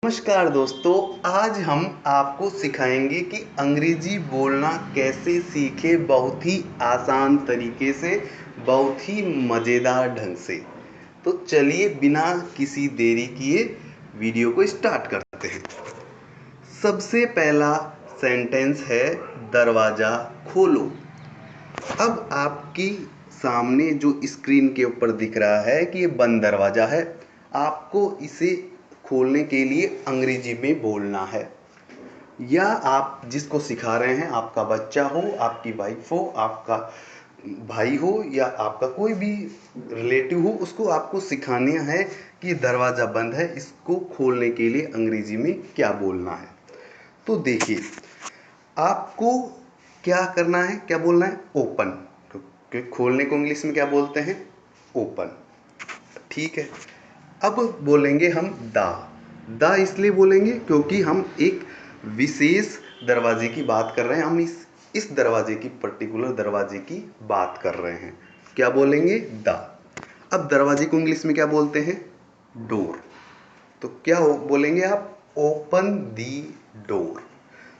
नमस्कार दोस्तों, आज हम आपको सिखाएंगे कि अंग्रेजी बोलना कैसे सीखें बहुत ही आसान तरीके से, बहुत ही मज़ेदार ढंग से। तो चलिए बिना किसी देरी किए वीडियो को स्टार्ट करते हैं। सबसे पहला सेंटेंस है दरवाज़ा खोलो। अब आपकी सामने जो स्क्रीन के ऊपर दिख रहा है कि ये बंद दरवाज़ा है। आपको इसे खोलने के लिए अंग्रेजी में बोलना है, या आप जिसको सिखा रहे हैं, आपका बच्चा हो, आपकी वाइफ हो, आपका भाई हो, या आपका कोई भी रिलेटिव हो, उसको आपको सिखाना है कि दरवाज़ा बंद है, इसको खोलने के लिए अंग्रेजी में क्या बोलना है। तो देखिए, आपको क्या करना है, क्या बोलना है, ओपन। क्योंकि खोलने को इंग्लिश में क्या बोलते हैं, ओपन। ठीक है। अब बोलेंगे हम दा। दा इसलिए बोलेंगे क्योंकि हम एक विशेष दरवाजे की बात कर रहे हैं। हम इस दरवाजे की, पर्टिकुलर दरवाजे की बात कर रहे हैं। क्या बोलेंगे, दा। अब दरवाजे को इंग्लिश में क्या बोलते हैं, डोर। तो क्या बोलेंगे आप, ओपन दी डोर।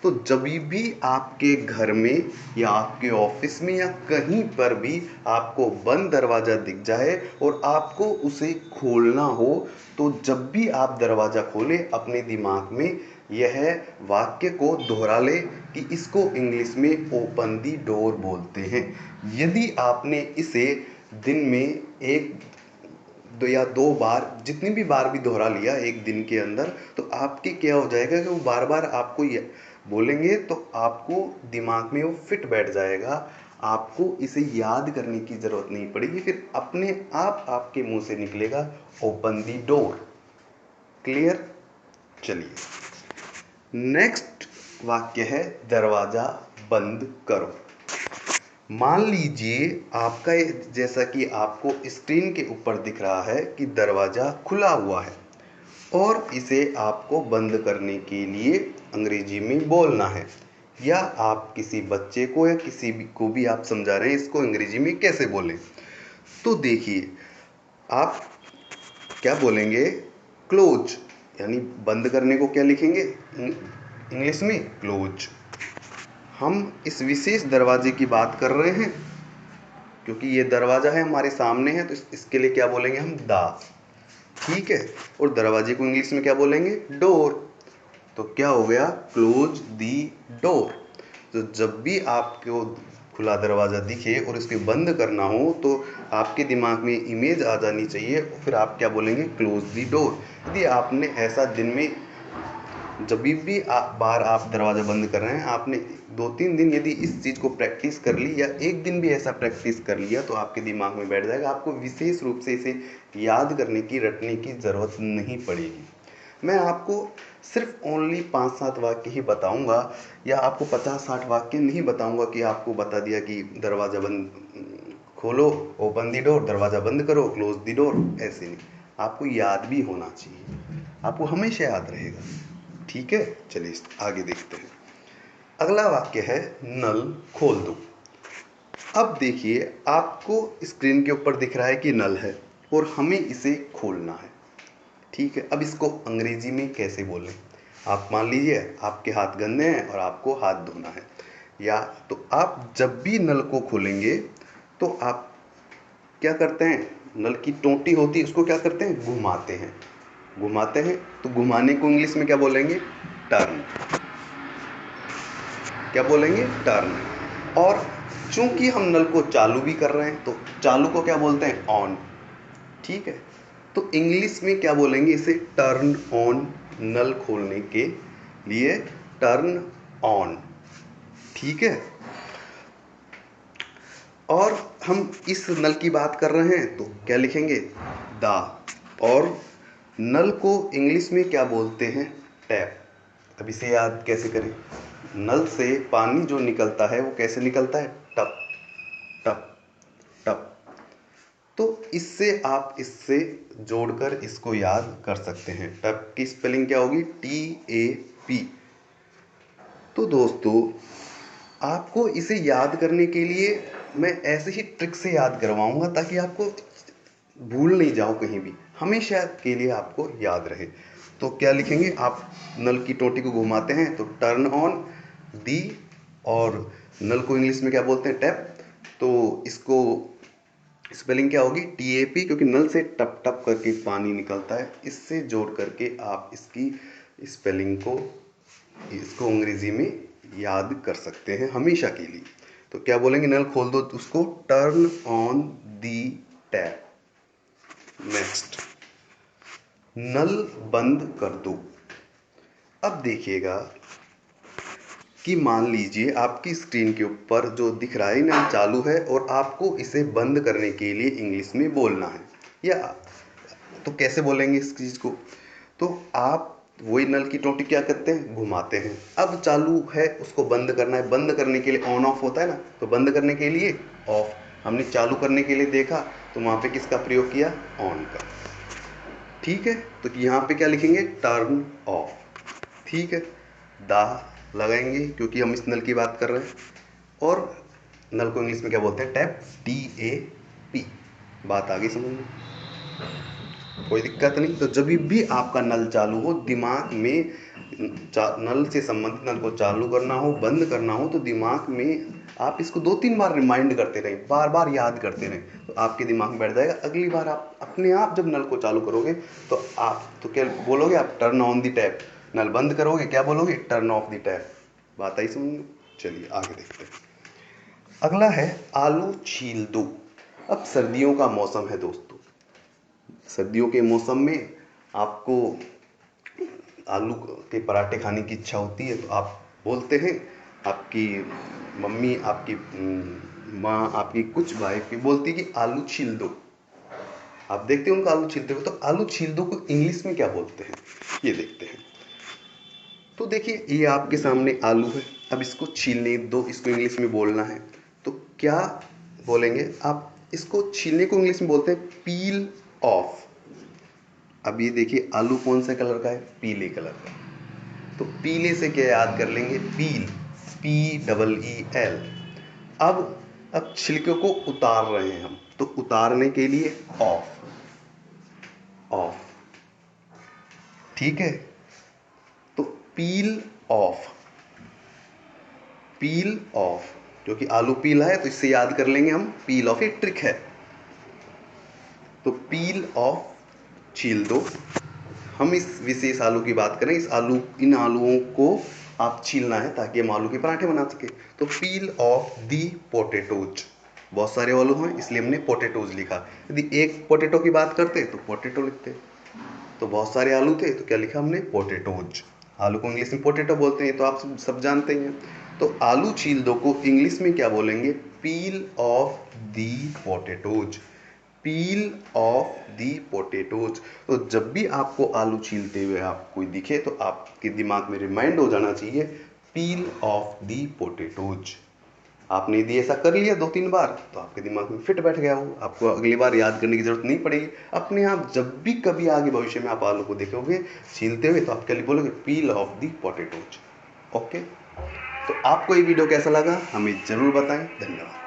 तो जब भी आपके घर में या आपके ऑफिस में या कहीं पर भी आपको बंद दरवाज़ा दिख जाए और आपको उसे खोलना हो, तो जब भी आप दरवाज़ा खोलें, अपने दिमाग में यह वाक्य को दोहरा ले कि इसको इंग्लिश में ओपन दी डोर बोलते हैं। यदि आपने इसे दिन में एक दो या दो बार, जितनी भी बार भी दोहरा लिया एक दिन के अंदर, तो आपके क्या हो जाएगा कि वो बार बार आपको ये बोलेंगे, तो आपको दिमाग में वो फिट बैठ जाएगा। आपको इसे याद करने की ज़रूरत नहीं पड़ेगी, फिर अपने आप आपके मुंह से निकलेगा ओपन दी डोर। क्लियर। चलिए, नेक्स्ट वाक्य है दरवाज़ा बंद करो। मान लीजिए आपका, जैसा कि आपको स्क्रीन के ऊपर दिख रहा है कि दरवाज़ा खुला हुआ है और इसे आपको बंद करने के लिए अंग्रेजी में बोलना है, या आप किसी बच्चे को या किसी भी को भी आप समझा रहे हैं इसको अंग्रेजी में कैसे बोलें। तो देखिए, आप क्या बोलेंगे, क्लोज, यानी बंद करने को क्या लिखेंगे इंग्लिश में, क्लोज। हम इस विशेष दरवाजे की बात कर रहे हैं क्योंकि ये दरवाज़ा है, हमारे सामने है, तो इसके लिए क्या बोलेंगे हम, दा। ठीक है। और दरवाजे को इंग्लिश में क्या बोलेंगे, डोर। तो क्या हो गया, क्लोज दी डोर। तो जब भी आपको खुला दरवाज़ा दिखे और इसके बंद करना हो, तो आपके दिमाग में इमेज आ जानी चाहिए, फिर आप क्या बोलेंगे, क्लोज दी डोर। यदि आपने ऐसा दिन में जब भी बार आप दरवाज़ा बंद कर रहे हैं, आपने 2-3 दिन यदि इस चीज़ को प्रैक्टिस कर ली, या एक दिन भी ऐसा प्रैक्टिस कर लिया, तो आपके दिमाग में बैठ जाएगा। आपको विशेष रूप से इसे याद करने की, रटने की ज़रूरत नहीं पड़ेगी। मैं आपको सिर्फ ओनली 5-7 वाक्य ही बताऊंगा, या आपको 50-60 वाक्य नहीं बताऊंगा कि आपको बता दिया कि दरवाज़ा बंद खोलो, ओपन दी डोर, दरवाज़ा बंद करो, क्लोज दी डोर। ऐसे नहीं, आपको याद भी होना चाहिए, आपको हमेशा याद रहेगा। ठीक है। चलिए आगे देखते हैं। अगला वाक्य है नल खोल दो। अब देखिए, आपको स्क्रीन के ऊपर दिख रहा है कि नल है और हमें इसे खोलना है। ठीक है। अब इसको अंग्रेजी में कैसे बोलें। आप मान लीजिए आपके हाथ गंदे हैं और आपको हाथ धोना है, या तो आप जब भी नल को खोलेंगे, तो आप क्या करते हैं, नल की टोंटी होती है, उसको क्या करते हैं, घुमाते हैं। घुमाते हैं, तो घुमाने को इंग्लिश में क्या बोलेंगे, टर्न। क्या बोलेंगे, टर्न। और चूंकि हम नल को चालू भी कर रहे हैं, तो चालू को क्या बोलते हैं, ऑन। ठीक है। तो इंग्लिश में क्या बोलेंगे इसे, टर्न ऑन। नल खोलने के लिए टर्न ऑन। ठीक है। और हम इस नल की बात कर रहे हैं, तो क्या लिखेंगे, दा। और नल को इंग्लिश में क्या बोलते हैं, टैप। अब इसे याद कैसे करें, नल से पानी जो निकलता है वो कैसे निकलता है, टप टप टप। तो इससे आप इससे जोड़कर इसको याद कर सकते हैं। टप की स्पेलिंग क्या होगी, TAP। तो दोस्तों, आपको इसे याद करने के लिए मैं ऐसे ही ट्रिक से याद करवाऊंगा, ताकि आपको भूल नहीं जाओ कहीं भी, हमेशा के लिए आपको याद रहे। तो क्या लिखेंगे, आप नल की टोटी को घुमाते हैं तो टर्न ऑन दी, और नल को इंग्लिश में क्या बोलते हैं, टैप। तो इसको स्पेलिंग क्या होगी, TAP, क्योंकि नल से टप टप करके पानी निकलता है। इससे जोड़ करके आप इसकी स्पेलिंग को, इसको अंग्रेजी में याद कर सकते हैं हमेशा के लिए। तो क्या बोलेंगे, नल खोल दो तो उसको turn on the tap. Next, नल बंद कर दो। अब देखिएगा कि मान लीजिए आपकी स्क्रीन के ऊपर जो दिख रहा है नल चालू है और आपको इसे बंद करने के लिए इंग्लिश में बोलना है, या तो कैसे बोलेंगे इस चीज़ को, तो आप वही नल की टोटी क्या करते हैं, घुमाते हैं। अब चालू है, उसको बंद करना है, बंद करने के लिए ऑन ऑफ होता है ना, तो बंद करने के लिए ऑफ। हमने चालू करने के लिए देखा तो वहाँ पे किसका प्रयोग किया, ऑन का। ठीक है, तो यहाँ पे क्या लिखेंगे, टर्न ऑफ। ठीक है, दा लगाएंगे क्योंकि हम इस नल की बात कर रहे हैं, और नल को इंग्लिश में क्या बोलते हैं, टैप, TAP। बात आ गई समझ में, कोई दिक्कत नहीं। तो जब भी आपका नल चालू हो, दिमाग में नल से संबंधित, नल को चालू करना हो, बंद करना हो, तो दिमाग में आप इसको 2-3 बार रिमाइंड करते रहें, बार बार याद करते रहें, तो आपके दिमाग में बैठ जाएगा। अगली बार आप अपने आप जब नल को चालू करोगे तो आप तो क्या बोलोगे, आप टर्न ऑन दी टैप। नल बंद करोगे क्या बोलोगे, टर्न ऑफ दी टैप। बात आई समझ में। चलिए आगे देखते हैं। अगला है आलू छील दो। अब सर्दियों का मौसम है दोस्तों, सर्दियों के मौसम में आपको आलू के पराठे खाने की इच्छा होती है, तो आप बोलते हैं, आपकी मम्मी, आपकी माँ, आपकी कुछ वाइफ भी बोलती है कि आलू छील दो। आप देखते हैं उनको आलू छीलते हुए, तो आलू छील दो को इंग्लिश में क्या बोलते हैं, ये देखते हैं। तो देखिए, ये आपके सामने आलू है, अब इसको छीलने दो, इसको इंग्लिश में बोलना है, तो क्या बोलेंगे आप, इसको छीलने को इंग्लिश में बोलते हैं पील ऑफ। अब ये देखिए, आलू कौन से कलर का है, पीले कलर का, तो पीले से क्या याद कर लेंगे, पील, PEEL। अब छिलके को उतार रहे हैं हम, तो उतारने के लिए ऑफ, ऑफ। ठीक है, तो पील ऑफ, पील ऑफ, क्योंकि आलू पीला है तो इससे याद कर लेंगे हम, पील ऑफ एक ट्रिक है। तो पील ऑफ, छील दो। हम इस विशेष आलू की बात करें, इस आलू, इन आलूओं को आप छीलना है ताकि हम आलू के पराठे बना सके। तो पील ऑफ दी पोटैटोज, बहुत सारे आलू हैं इसलिए हमने पोटैटोज लिखा। यदि एक पोटैटो की बात करते तो पोटैटो लिखते, तो बहुत सारे आलू थे तो क्या लिखा हमने, पोटैटोज। आलू को इंग्लिश में पोटैटो बोलते हैं, तो आप सब जानते ही हैं। तो आलू छील दो को इंग्लिश में क्या बोलेंगे, पील of the potatoes, peel of the potatoes. तो जब भी आपको आलू छीलते हुए आप कोई दिखे तो आपके दिमाग में रिमाइंड हो जाना चाहिए, पील ऑफ दी पोटैटोज। आपने यदि ऐसा कर लिया 2-3 बार तो आपके दिमाग में फिट बैठ गया हो, आपको अगली बार याद करने की जरूरत नहीं पड़ेगी। अपने आप जब भी कभी आगे भविष्य में आप आलू को देखोगे छीलते हुए तो आप क्या बोलोगे, पील ऑफ दी पोटैटोज। ओके, तो आपको ये वीडियो कैसा लगा हमें जरूर बताएं। धन्यवाद।